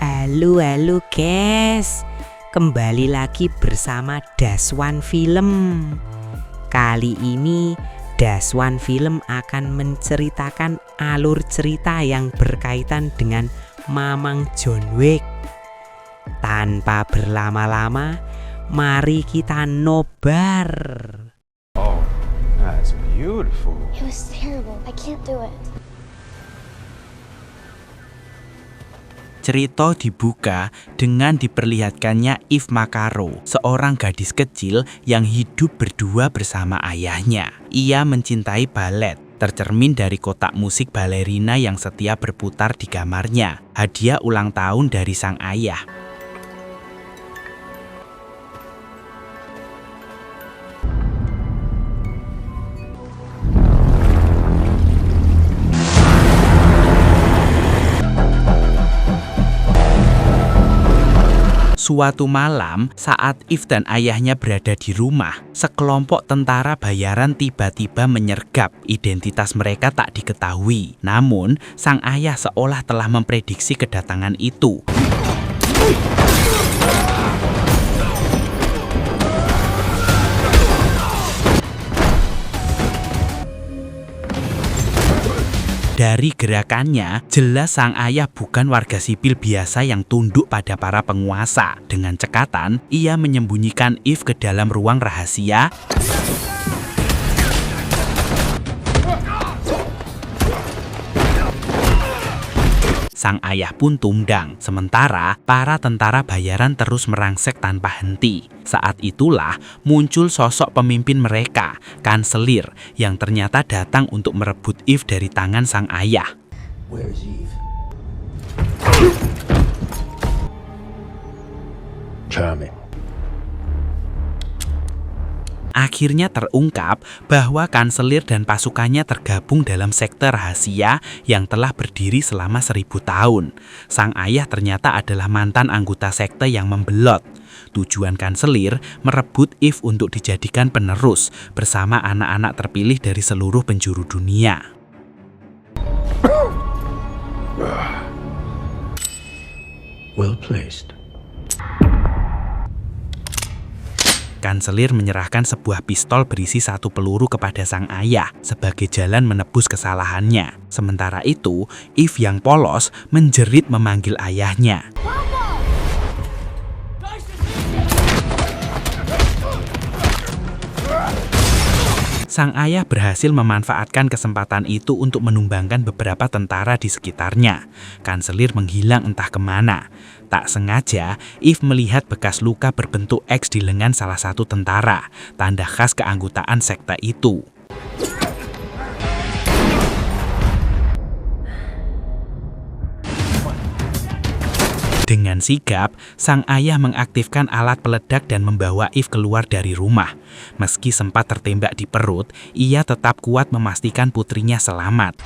Halo guys, kembali lagi bersama Daswan Film. Kali ini Daswan Film akan menceritakan alur cerita yang berkaitan dengan Mamang John Wick. Tanpa berlama-lama, mari kita nobar. Oh, that's beautiful. It was terrible. I can't do it. Cerita dibuka dengan diperlihatkannya Eve Makaro, seorang gadis kecil yang hidup berdua bersama ayahnya. Ia mencintai balet, tercermin dari kotak musik balerina yang setia berputar di kamarnya, hadiah ulang tahun dari sang ayah. Suatu malam, saat Eve dan ayahnya berada di rumah, sekelompok tentara bayaran tiba-tiba menyergap. Identitas mereka tak diketahui. Namun, sang ayah seolah telah memprediksi kedatangan itu. Dari gerakannya, jelas sang ayah bukan warga sipil biasa yang tunduk pada para penguasa. Dengan cekatan, ia menyembunyikan Eve ke dalam ruang rahasia. Sang ayah pun tundang, sementara para tentara bayaran terus merangsek tanpa henti. Saat itulah muncul sosok pemimpin mereka, kanselir, yang ternyata datang untuk merebut Eve dari tangan sang ayah. Where is Eve? Charming. Akhirnya terungkap bahwa kanselir dan pasukannya tergabung dalam sekte rahasia yang telah berdiri selama 1000 tahun. Sang ayah ternyata adalah mantan anggota sekte yang membelot. Tujuan kanselir merebut Eve untuk dijadikan penerus bersama anak-anak terpilih dari seluruh penjuru dunia. Well placed. Kanselir menyerahkan sebuah pistol berisi 1 peluru kepada sang ayah sebagai jalan menebus kesalahannya. Sementara itu, Eve yang polos menjerit memanggil ayahnya. Sang ayah berhasil memanfaatkan kesempatan itu untuk menumbangkan beberapa tentara di sekitarnya. Kanselir menghilang entah kemana. Tak sengaja, Eve melihat bekas luka berbentuk X di lengan salah satu tentara, tanda khas keanggotaan sekte itu. Dengan sigap, sang ayah mengaktifkan alat peledak dan membawa Eve keluar dari rumah. Meski sempat tertembak di perut, ia tetap kuat memastikan putrinya selamat.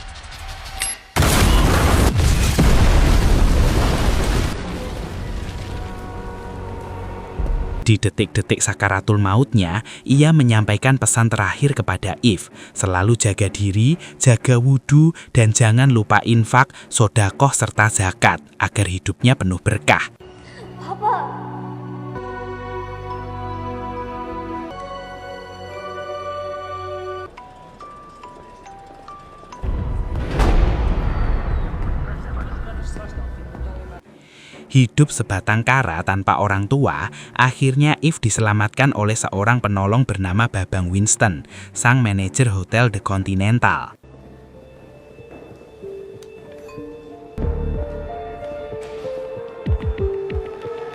Di detik-detik sakaratul mautnya, ia menyampaikan pesan terakhir kepada Eve. Selalu jaga diri, jaga wudhu, dan jangan lupa infak, sodakoh, serta zakat, agar hidupnya penuh berkah. Papa! Hidup sebatang kara tanpa orang tua, akhirnya Eve diselamatkan oleh seorang penolong bernama Babang Winston, sang manajer hotel The Continental.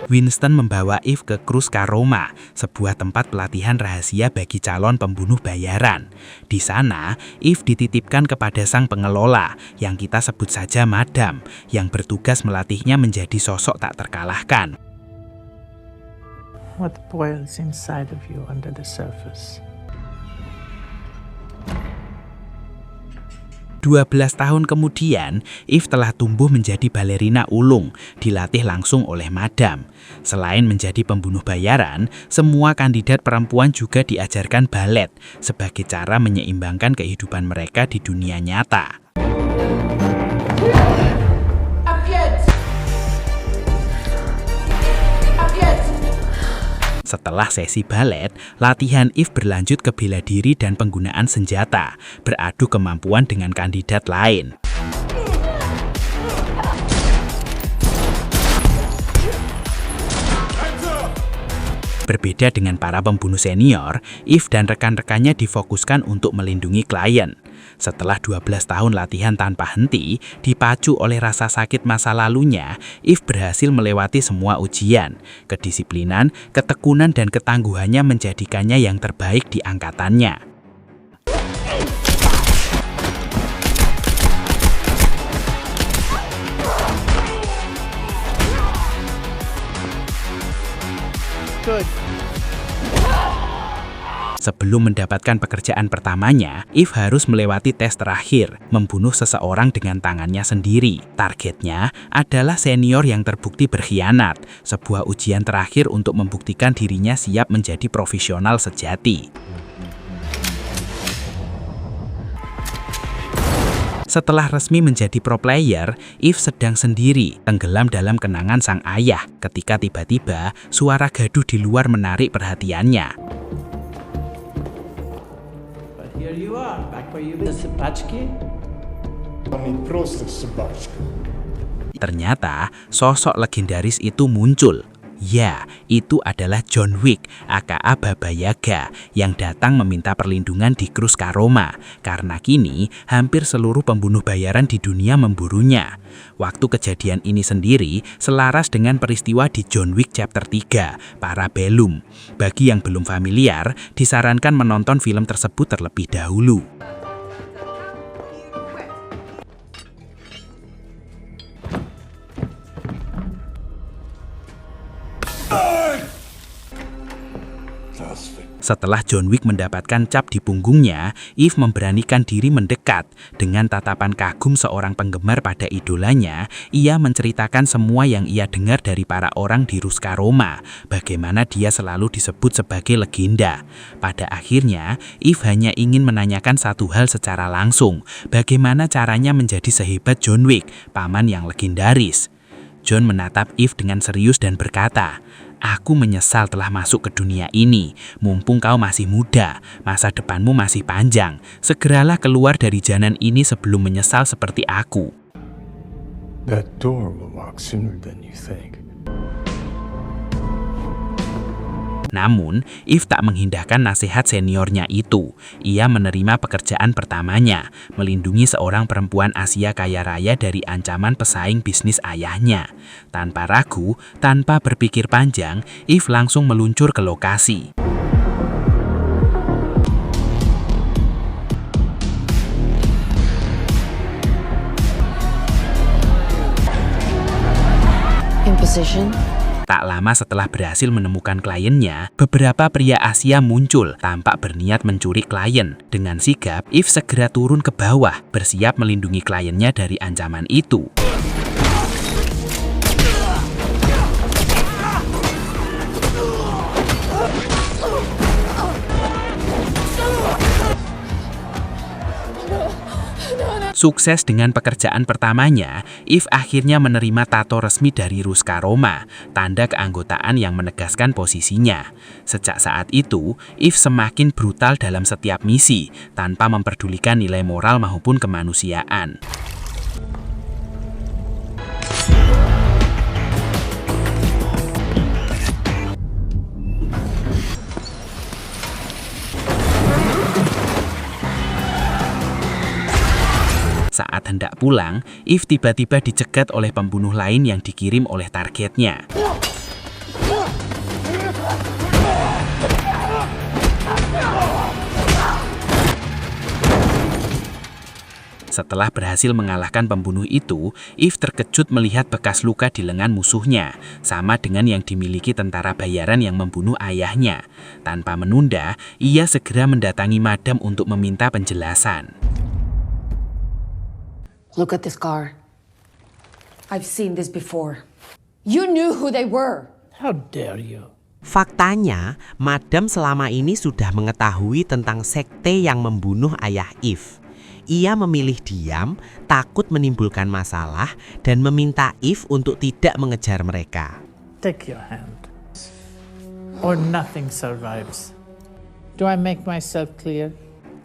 Winston membawa Eve ke Cruz Carroma, sebuah tempat pelatihan rahasia bagi calon pembunuh bayaran. Di sana, Eve dititipkan kepada sang pengelola, yang kita sebut saja Madam, yang bertugas melatihnya menjadi sosok tak terkalahkan. What boils inside of you under the surface? 12 tahun kemudian, Eve telah tumbuh menjadi balerina ulung, dilatih langsung oleh Madam. Selain menjadi pembunuh bayaran, semua kandidat perempuan juga diajarkan balet sebagai cara menyeimbangkan kehidupan mereka di dunia nyata. Setelah sesi balet, latihan Eve berlanjut ke bela diri dan penggunaan senjata, beradu kemampuan dengan kandidat lain. Berbeda dengan para pembunuh senior, Eve dan rekan-rekannya difokuskan untuk melindungi klien. Setelah 12 tahun latihan tanpa henti, dipacu oleh rasa sakit masa lalunya, Eve berhasil melewati semua ujian. Kedisiplinan, ketekunan, dan ketangguhannya menjadikannya yang terbaik di angkatannya. Sebelum mendapatkan pekerjaan pertamanya, Eve harus melewati tes terakhir, membunuh seseorang dengan tangannya sendiri. Targetnya adalah senior yang terbukti berkhianat, sebuah ujian terakhir untuk membuktikan dirinya siap menjadi profesional sejati. Setelah resmi menjadi pro player, Eve sedang sendiri, tenggelam dalam kenangan sang ayah, ketika tiba-tiba suara gaduh di luar menarik perhatiannya. Here you are, back where you were. Собачки? Ternyata, sosok legendaris itu muncul. Ya, itu adalah John Wick, aka Baba Yaga, yang datang meminta perlindungan di Cruz Caroma, karena kini hampir seluruh pembunuh bayaran di dunia memburunya. Waktu kejadian ini sendiri selaras dengan peristiwa di John Wick Chapter 3, Parabellum. Bagi yang belum familiar, disarankan menonton film tersebut terlebih dahulu. Setelah John Wick mendapatkan cap di punggungnya, Eve memberanikan diri mendekat. Dengan tatapan kagum seorang penggemar pada idolanya, ia menceritakan semua yang ia dengar dari para orang di Cruz Caroma, bagaimana dia selalu disebut sebagai legenda. Pada akhirnya, Eve hanya ingin menanyakan satu hal secara langsung, bagaimana caranya menjadi sehebat John Wick, paman yang legendaris. John menatap Eve dengan serius dan berkata, "Aku menyesal telah masuk ke dunia ini. Mumpung kau masih muda, masa depanmu masih panjang. Segeralah keluar dari jalan ini sebelum menyesal seperti aku." That door will lock sooner than you think. Namun, Eve tak mengindahkan nasihat seniornya itu. Ia menerima pekerjaan pertamanya, melindungi seorang perempuan Asia kaya raya dari ancaman pesaing bisnis ayahnya. Tanpa ragu, tanpa berpikir panjang, Eve langsung meluncur ke lokasi. In position. Tak lama setelah berhasil menemukan kliennya, beberapa pria Asia muncul, tampak berniat mencuri klien. Dengan sigap, Eve segera turun ke bawah, bersiap melindungi kliennya dari ancaman itu. Sukses dengan pekerjaan pertamanya, Eve akhirnya menerima tato resmi dari Cruz Caroma, tanda keanggotaan yang menegaskan posisinya. Sejak saat itu, Eve semakin brutal dalam setiap misi, tanpa memperdulikan nilai moral maupun kemanusiaan. Saat hendak pulang, Eve tiba-tiba dicegat oleh pembunuh lain yang dikirim oleh targetnya. Setelah berhasil mengalahkan pembunuh itu, Eve terkejut melihat bekas luka di lengan musuhnya, sama dengan yang dimiliki tentara bayaran yang membunuh ayahnya. Tanpa menunda, ia segera mendatangi Madam untuk meminta penjelasan. Look at this car. I've seen this before. You knew who they were. How dare you? Faktanya, Madam selama ini sudah mengetahui tentang sekte yang membunuh ayah Eve. Ia memilih diam, takut menimbulkan masalah, dan meminta Eve untuk tidak mengejar mereka. Take your hand. or nothing survives. Do I make myself clear?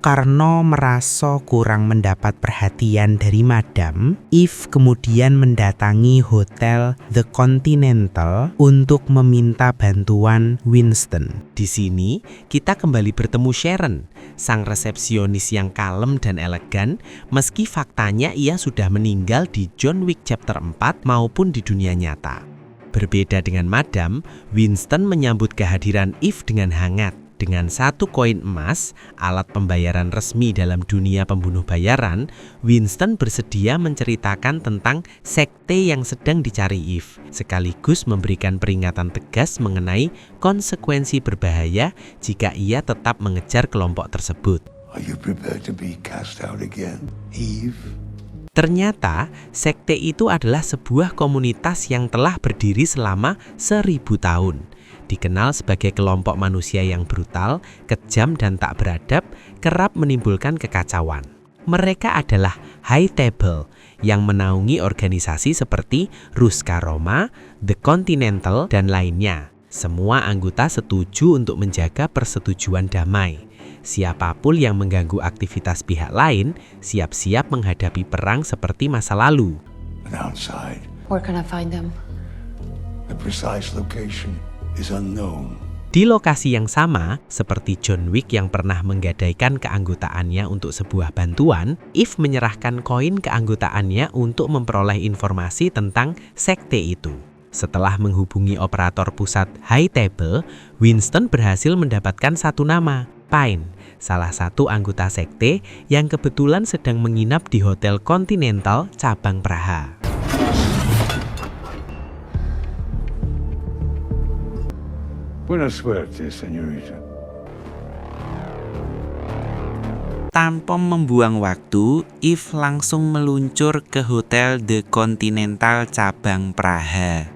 Karena merasa kurang mendapat perhatian dari Madam, Eve kemudian mendatangi hotel The Continental untuk meminta bantuan Winston. Di sini, kita kembali bertemu Sharon, sang resepsionis yang kalem dan elegan, meski faktanya ia sudah meninggal di John Wick chapter 4 maupun di dunia nyata. Berbeda dengan Madam, Winston menyambut kehadiran Eve dengan hangat. Dengan 1 koin emas, alat pembayaran resmi dalam dunia pembunuh bayaran, Winston bersedia menceritakan tentang sekte yang sedang dicari Eve, sekaligus memberikan peringatan tegas mengenai konsekuensi berbahaya jika ia tetap mengejar kelompok tersebut. Are you prepared to be cast out again, Eve? Ternyata, sekte itu adalah sebuah komunitas yang telah berdiri selama 1000 tahun. Dikenal sebagai kelompok manusia yang brutal, kejam dan tak beradab, kerap menimbulkan kekacauan. Mereka adalah High Table yang menaungi organisasi seperti Ruska Roma, The Continental, dan lainnya. Semua anggota setuju untuk menjaga persetujuan damai. Siapapun yang mengganggu aktivitas pihak lain, siap-siap menghadapi perang seperti masa lalu. And outside, Where can I find them? the precise location is unknown. Di lokasi yang sama, seperti John Wick yang pernah menggadaikan keanggotaannya untuk sebuah bantuan, Eve menyerahkan koin keanggotaannya untuk memperoleh informasi tentang sekte itu. Setelah menghubungi operator pusat High Table, Winston berhasil mendapatkan satu nama, Pine, salah satu anggota sekte yang kebetulan sedang menginap di Hotel Continental cabang Praha. Buena suerte, señorita. Tanpa membuang waktu, Eve langsung meluncur ke Hotel The Continental cabang Praha.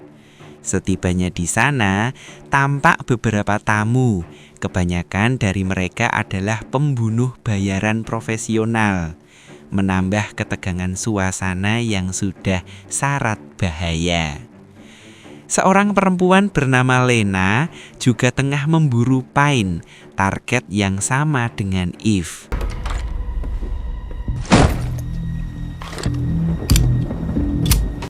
Setibanya di sana, tampak beberapa tamu. Kebanyakan dari mereka adalah pembunuh bayaran profesional, menambah ketegangan suasana yang sudah syarat bahaya. Seorang perempuan bernama Lena juga tengah memburu Pine, target yang sama dengan Eve.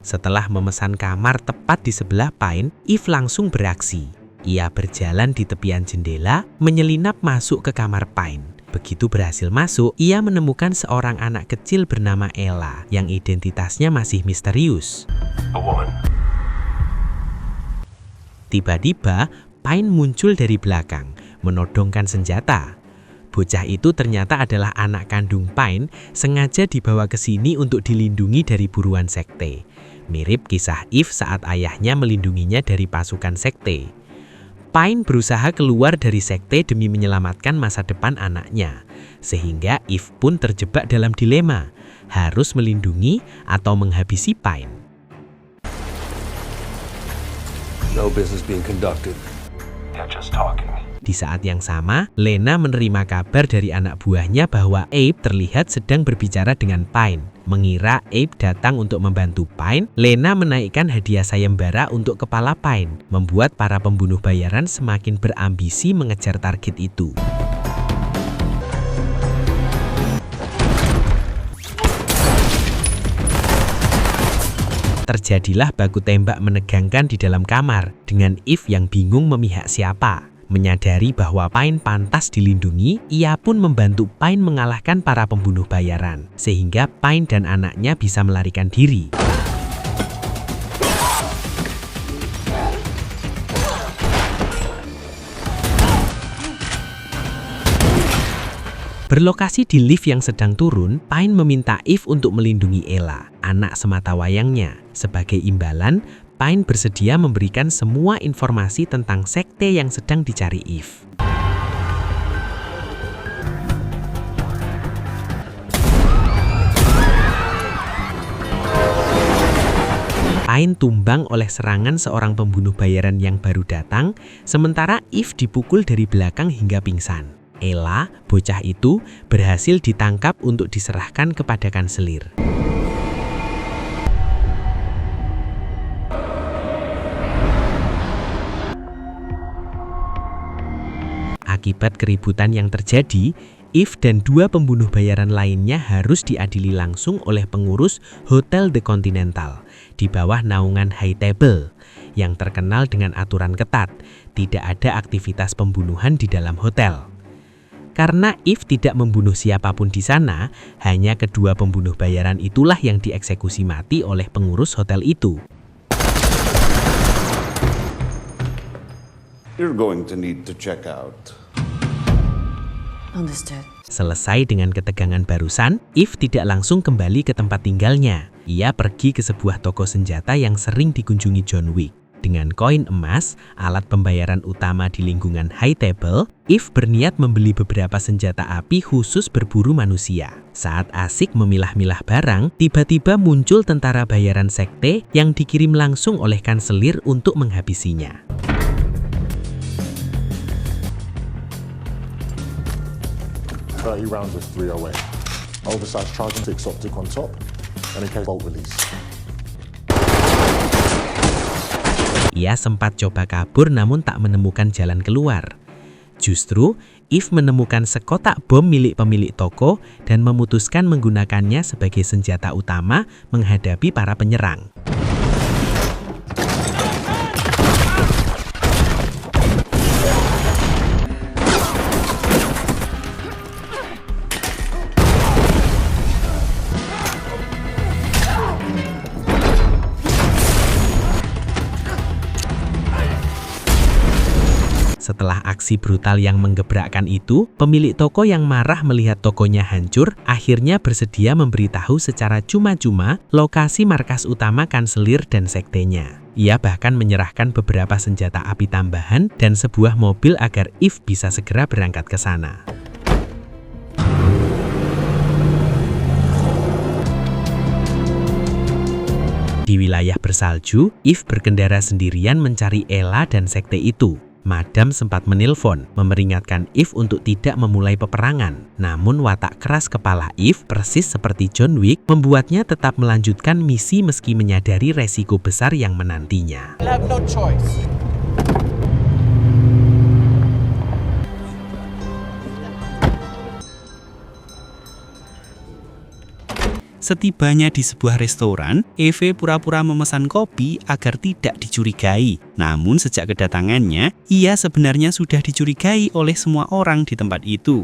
Setelah memesan kamar tepat di sebelah Pine, Eve langsung beraksi. Ia berjalan di tepian jendela, menyelinap masuk ke kamar Pine. Begitu berhasil masuk, ia menemukan seorang anak kecil bernama Ella yang identitasnya masih misterius. A woman. Tiba-tiba, Pine muncul dari belakang, menodongkan senjata. Bocah itu ternyata adalah anak kandung Pine, sengaja dibawa ke sini untuk dilindungi dari buruan sekte. Mirip kisah Eve saat ayahnya melindunginya dari pasukan sekte. Pine berusaha keluar dari sekte demi menyelamatkan masa depan anaknya, sehingga Eve pun terjebak dalam dilema, harus melindungi atau menghabisi Pine. No business being conducted. They're just talking. Di saat yang sama, Lena menerima kabar dari anak buahnya bahwa Abe terlihat sedang berbicara dengan Pine. Mengira Abe datang untuk membantu Pine, Lena menaikkan hadiah sayembara untuk kepala Pine, membuat para pembunuh bayaran semakin berambisi mengejar target itu. Terjadilah baku tembak menegangkan di dalam kamar, dengan Eve yang bingung memihak siapa. Menyadari bahwa Pine pantas dilindungi, ia pun membantu Pine mengalahkan para pembunuh bayaran, sehingga Pine dan anaknya bisa melarikan diri. Berlokasi di lift yang sedang turun, Pine meminta Eve untuk melindungi Ella, anak sematawayangnya. Sebagai imbalan, Pine bersedia memberikan semua informasi tentang sekte yang sedang dicari Eve. Pine tumbang oleh serangan seorang pembunuh bayaran yang baru datang, sementara Eve dipukul dari belakang hingga pingsan. Ella, bocah itu, berhasil ditangkap untuk diserahkan kepada kanselir. Akibat keributan yang terjadi, Eve dan 2 pembunuh bayaran lainnya harus diadili langsung oleh pengurus Hotel The Continental di bawah naungan High Table yang terkenal dengan aturan ketat, tidak ada aktivitas pembunuhan di dalam hotel. Karena Eve tidak membunuh siapapun di sana, hanya kedua pembunuh bayaran itulah yang dieksekusi mati oleh pengurus hotel itu. You're going to need to check out. Understood. Selesai dengan ketegangan barusan, Eve tidak langsung kembali ke tempat tinggalnya. Ia pergi ke sebuah toko senjata yang sering dikunjungi John Wick. Dengan koin emas, alat pembayaran utama di lingkungan High Table, Eve berniat membeli beberapa senjata api khusus berburu manusia. Saat asik memilah-milah barang, tiba-tiba muncul tentara bayaran sekte yang dikirim langsung oleh kanselir untuk menghabisinya. Rounds with 308. Oversized charging 6 optic on top, and a case bolt release. Ia sempat coba kabur namun tak menemukan jalan keluar. Justru, Eve menemukan sekotak bom milik pemilik toko dan memutuskan menggunakannya sebagai senjata utama menghadapi para penyerang. Setelah aksi brutal yang menggebrakkan itu, pemilik toko yang marah melihat tokonya hancur, akhirnya bersedia memberitahu secara cuma-cuma lokasi markas utama kanselir dan sektenya. Ia bahkan menyerahkan beberapa senjata api tambahan dan sebuah mobil agar Eve bisa segera berangkat ke sana. Di wilayah bersalju, Eve berkendara sendirian mencari Ella dan sekte itu. Madam sempat menelpon, memperingatkan Eve untuk tidak memulai peperangan. Namun watak keras kepala Eve, persis seperti John Wick, membuatnya tetap melanjutkan misi meski menyadari resiko besar yang menantinya. I have no choice. Setibanya di sebuah restoran, Eve pura-pura memesan kopi agar tidak dicurigai. Namun sejak kedatangannya, ia sebenarnya sudah dicurigai oleh semua orang di tempat itu.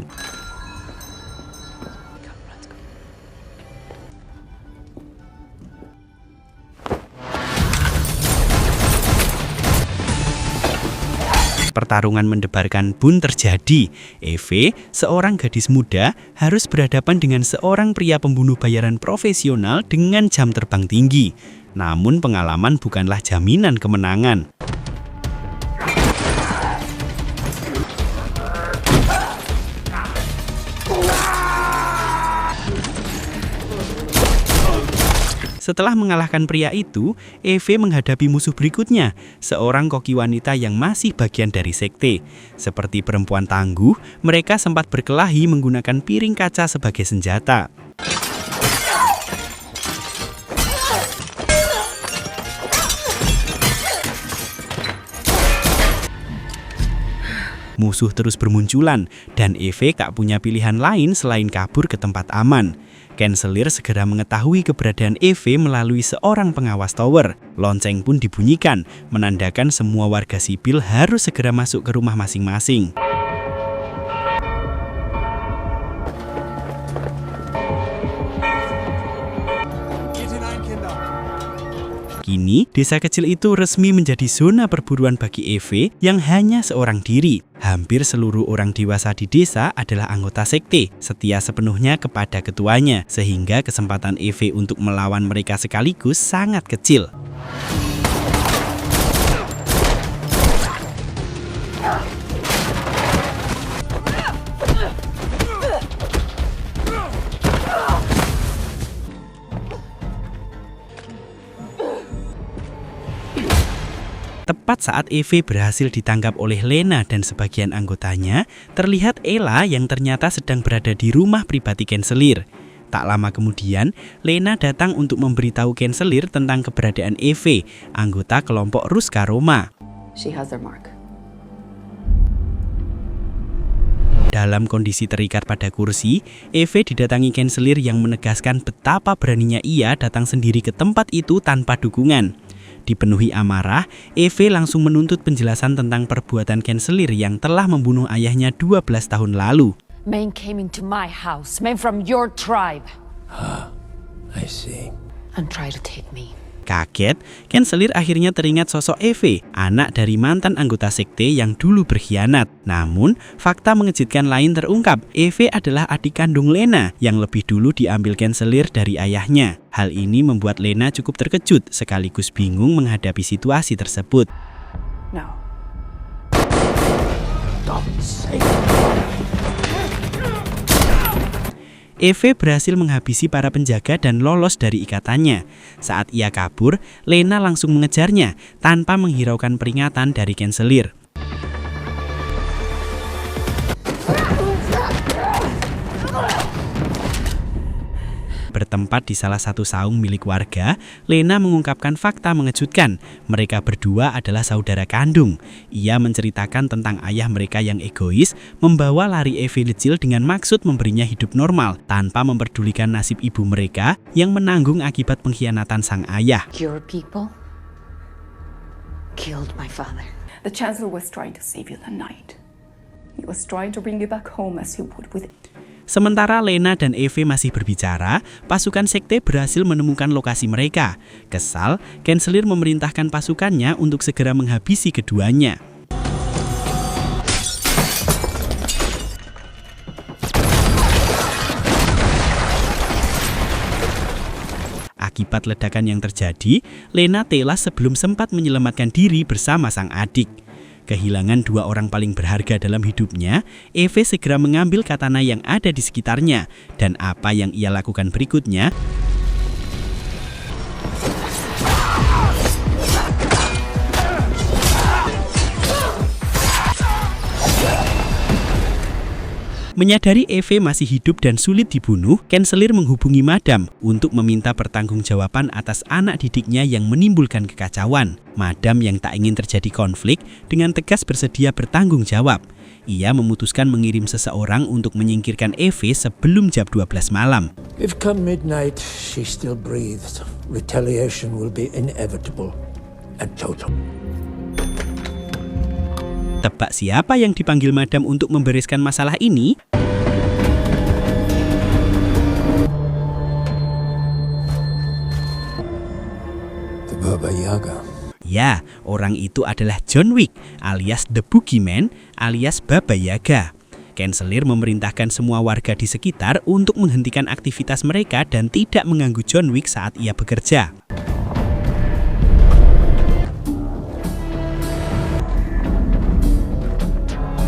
Pertarungan mendebarkan pun terjadi. Eve, seorang gadis muda, harus berhadapan dengan seorang pria pembunuh bayaran profesional dengan jam terbang tinggi. Namun pengalaman bukanlah jaminan kemenangan. Setelah mengalahkan pria itu, Eve menghadapi musuh berikutnya, seorang koki wanita yang masih bagian dari sekte. Seperti perempuan tangguh, mereka sempat berkelahi menggunakan piring kaca sebagai senjata. Musuh terus bermunculan, dan Eve tak punya pilihan lain selain kabur ke tempat aman. Kanselir segera mengetahui keberadaan Eve melalui seorang pengawas tower. Lonceng pun dibunyikan, menandakan semua warga sipil harus segera masuk ke rumah masing-masing. Kini, desa kecil itu resmi menjadi zona perburuan bagi Eve yang hanya seorang diri. Hampir seluruh orang dewasa di desa adalah anggota sekte, setia sepenuhnya kepada ketuanya, sehingga kesempatan Eve untuk melawan mereka sekaligus sangat kecil. Tepat saat Eve berhasil ditangkap oleh Lena dan sebagian anggotanya, terlihat Ella yang ternyata sedang berada di rumah pribadi kanselir. Tak lama kemudian, Lena datang untuk memberitahu kanselir tentang keberadaan Eve, anggota kelompok Ruska Roma. She has their mark. Dalam kondisi terikat pada kursi, Eve didatangi kanselir yang menegaskan betapa beraninya ia datang sendiri ke tempat itu tanpa dukungan. Dipenuhi amarah, Eve langsung menuntut penjelasan tentang perbuatan kanselir yang telah membunuh ayahnya 12 tahun lalu. Men came into my house, men from your tribe. I see. And tried to take me. Kaget, kanselir akhirnya teringat sosok Eve, anak dari mantan anggota sekte yang dulu berkhianat. Namun, fakta mengejutkan lain terungkap. Eve adalah adik kandung Lena yang lebih dulu diambil kanselir dari ayahnya. Hal ini membuat Lena cukup terkejut sekaligus bingung menghadapi situasi tersebut. No. Don't say Eve berhasil menghabisi para penjaga dan lolos dari ikatannya. Saat ia kabur, Lena langsung mengejarnya tanpa menghiraukan peringatan dari kanselir. Bertempat di salah satu saung milik warga, Lena mengungkapkan fakta mengejutkan. Mereka berdua adalah saudara kandung. Ia menceritakan tentang ayah mereka yang egois, membawa lari Eve kecil dengan maksud memberinya hidup normal, tanpa memperdulikan nasib ibu mereka yang menanggung akibat pengkhianatan sang ayah. Your people killed my father. The Chancellor was trying to save you that night. He was trying to bring you back home as he would with Sementara Lena dan Eve masih berbicara, pasukan sekte berhasil menemukan lokasi mereka. Kesal, kanselir memerintahkan pasukannya untuk segera menghabisi keduanya. Akibat ledakan yang terjadi, Lena tewas sebelum sempat menyelamatkan diri bersama sang adik. Kehilangan dua orang paling berharga dalam hidupnya, Eve segera mengambil katana yang ada di sekitarnya. Dan apa yang ia lakukan berikutnya? Menyadari Eve masih hidup dan sulit dibunuh, kanselir menghubungi Madam untuk meminta pertanggungjawaban atas anak didiknya yang menimbulkan kekacauan. Madam yang tak ingin terjadi konflik dengan tegas bersedia bertanggung jawab. Ia memutuskan mengirim seseorang untuk menyingkirkan Eve sebelum jam 12 malam. If come midnight she still breathes, retaliation will be inevitable and total. Tebak siapa yang dipanggil Madam untuk membereskan masalah ini? The Baba Yaga. Ya, orang itu adalah John Wick alias The Boogeyman alias Baba Yaga. Kanselir memerintahkan semua warga di sekitar untuk menghentikan aktivitas mereka dan tidak mengganggu John Wick saat ia bekerja.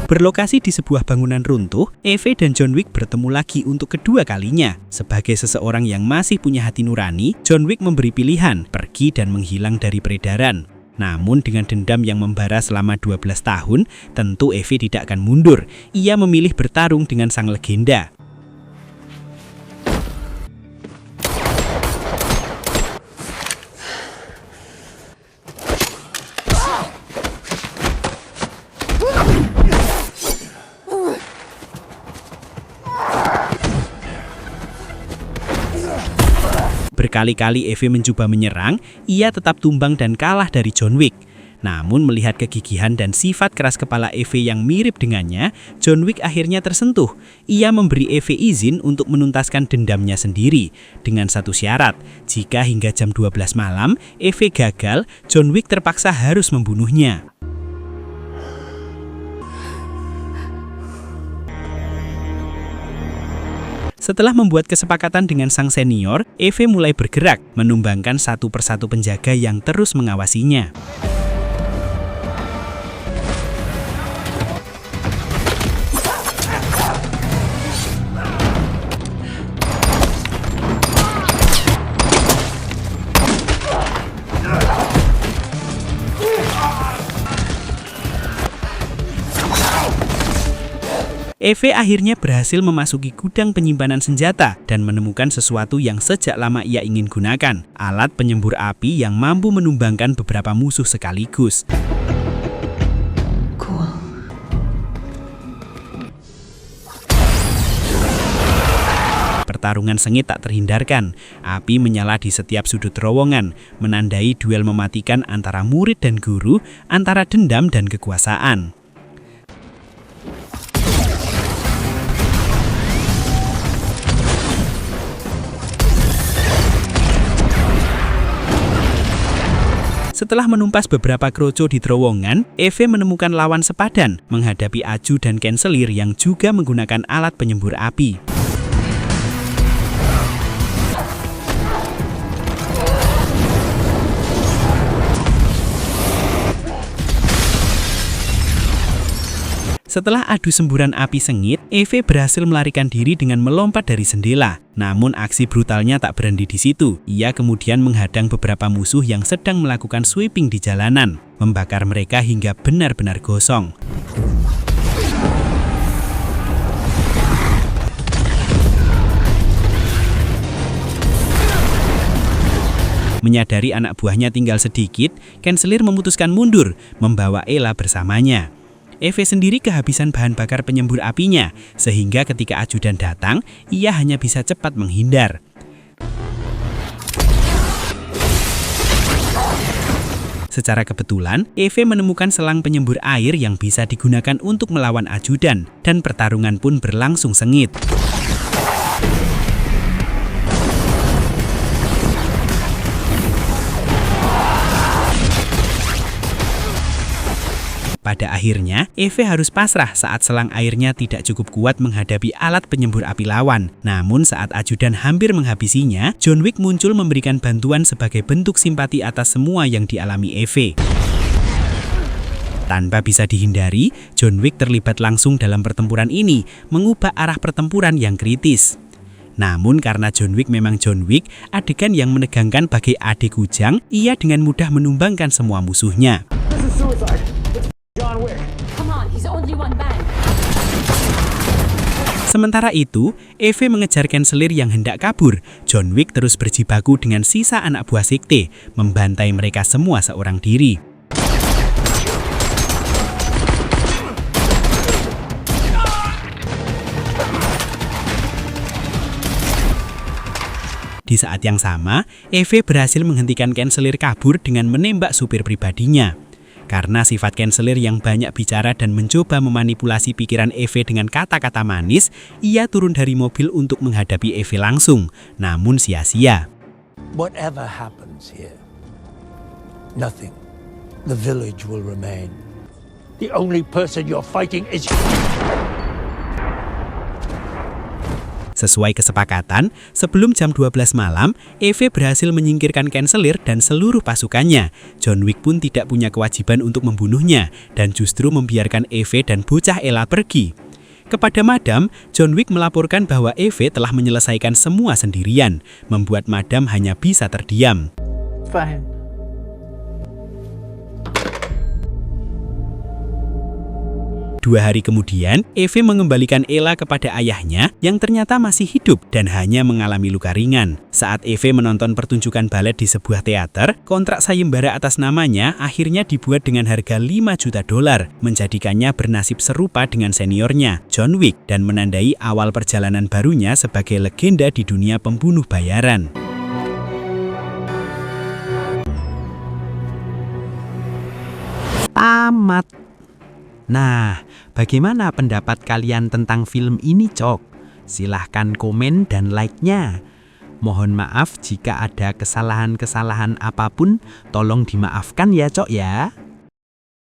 Berlokasi di sebuah bangunan runtuh, Eve dan John Wick bertemu lagi untuk kedua kalinya. Sebagai seseorang yang masih punya hati nurani, John Wick memberi pilihan, pergi dan menghilang dari peredaran. Namun dengan dendam yang membara selama 12 tahun, tentu Eve tidak akan mundur. Ia memilih bertarung dengan sang legenda. Berkali-kali Eve mencoba menyerang, ia tetap tumbang dan kalah dari John Wick. Namun melihat kegigihan dan sifat keras kepala Eve yang mirip dengannya, John Wick akhirnya tersentuh. Ia memberi Eve izin untuk menuntaskan dendamnya sendiri. Dengan satu syarat, jika hingga jam 12 malam Eve gagal, John Wick terpaksa harus membunuhnya. Setelah membuat kesepakatan dengan sang senior, Eve mulai bergerak, menumbangkan satu persatu penjaga yang terus mengawasinya. Eve akhirnya berhasil memasuki gudang penyimpanan senjata dan menemukan sesuatu yang sejak lama ia ingin gunakan, alat penyembur api yang mampu menumbangkan beberapa musuh sekaligus. Cool. pertarungan sengit tak terhindarkan. Api menyala di setiap sudut terowongan, menandai duel mematikan antara murid dan guru, antara dendam dan kekuasaan. Setelah menumpas beberapa kroco di terowongan, Eve menemukan lawan sepadan menghadapi Aju dan Cancelir yang juga menggunakan alat penyembur api. Setelah adu semburan api sengit, Eve berhasil melarikan diri dengan melompat dari jendela. Namun aksi brutalnya tak berhenti di situ. Ia kemudian menghadang beberapa musuh yang sedang melakukan sweeping di jalanan, membakar mereka hingga benar-benar gosong. Menyadari anak buahnya tinggal sedikit, Cancelir memutuskan mundur, membawa Ella bersamanya. Eve sendiri kehabisan bahan bakar penyembur apinya, sehingga ketika ajudan datang, ia hanya bisa cepat menghindar. Secara kebetulan, Eve menemukan selang penyembur air yang bisa digunakan untuk melawan ajudan, dan pertarungan pun berlangsung sengit. Pada akhirnya, Eve harus pasrah saat selang airnya tidak cukup kuat menghadapi alat penyembur api lawan. Namun saat ajudan hampir menghabisinya, John Wick muncul memberikan bantuan sebagai bentuk simpati atas semua yang dialami Eve. Tanpa bisa dihindari, John Wick terlibat langsung dalam pertempuran ini, mengubah arah pertempuran yang kritis. Namun karena John Wick memang John Wick, adegan yang menegangkan bagai adik kujang, ia dengan mudah menumbangkan semua musuhnya. Sementara itu, Eve mengejar Cancelir yang hendak kabur. John Wick terus berjibaku dengan sisa anak buah sekte, membantai mereka semua seorang diri. Di saat yang sama, Eve berhasil menghentikan Cancelir kabur dengan menembak supir pribadinya. Karena sifat Cancelir yang banyak bicara dan mencoba memanipulasi pikiran Eve dengan kata-kata manis, ia turun dari mobil untuk menghadapi Eve langsung, namun sia-sia. Whatever happens here, nothing. The village will remain. The only person you're fighting is... Sesuai kesepakatan, sebelum jam 12 malam, Eve berhasil menyingkirkan Cancelir dan seluruh pasukannya. John Wick pun tidak punya kewajiban untuk membunuhnya, dan justru membiarkan Eve dan bocah Ella pergi. Kepada Madam, John Wick melaporkan bahwa Eve telah menyelesaikan semua sendirian, membuat Madam hanya bisa terdiam. Fine. 2 hari kemudian, Eve mengembalikan Ella kepada ayahnya yang ternyata masih hidup dan hanya mengalami luka ringan. Saat Eve menonton pertunjukan balet di sebuah teater, kontrak sayembara atas namanya akhirnya dibuat dengan harga $5 juta, menjadikannya bernasib serupa dengan seniornya, John Wick, dan menandai awal perjalanan barunya sebagai legenda di dunia pembunuh bayaran. Tamat. Nah, bagaimana pendapat kalian tentang film ini, Cok? Silahkan komen dan like-nya. Mohon maaf jika ada kesalahan-kesalahan apapun, tolong dimaafkan ya, Cok ya.